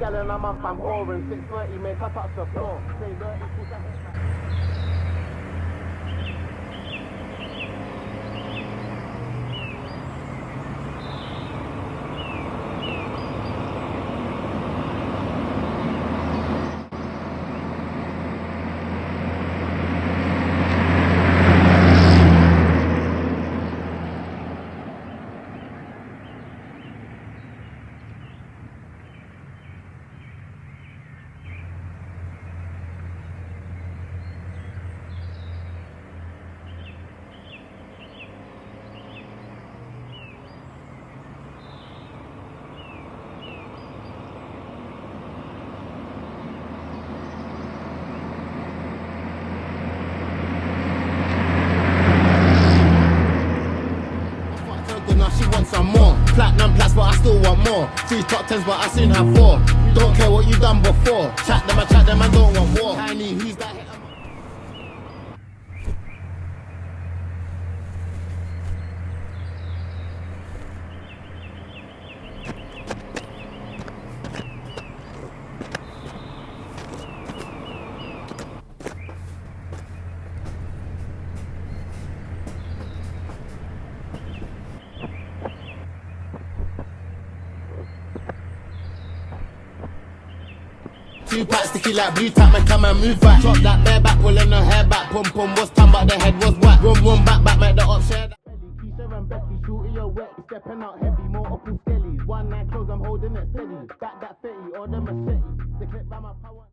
gal in a month, I'm whoring. 6:30, make her touch the floor. Say dirty, push that head back. Now she wants some more. Platinum plus, but I still want more. 3 top 10s, but I soon have 4. Don't care what you done before. Chat them, I don't want war. Tiny, who's that? Two packs sticky like blue tap, man, come and move back. Drop that bare back, pulling her hair back. Pum pum was tan, but the head was whack. Run back, make the up share that. Keisha and Becky, shooting your wet. Stepping out heavy, more up in skellies. 1 night close, I'm holding it steady. Back that 30 or the machete. The clip by my power.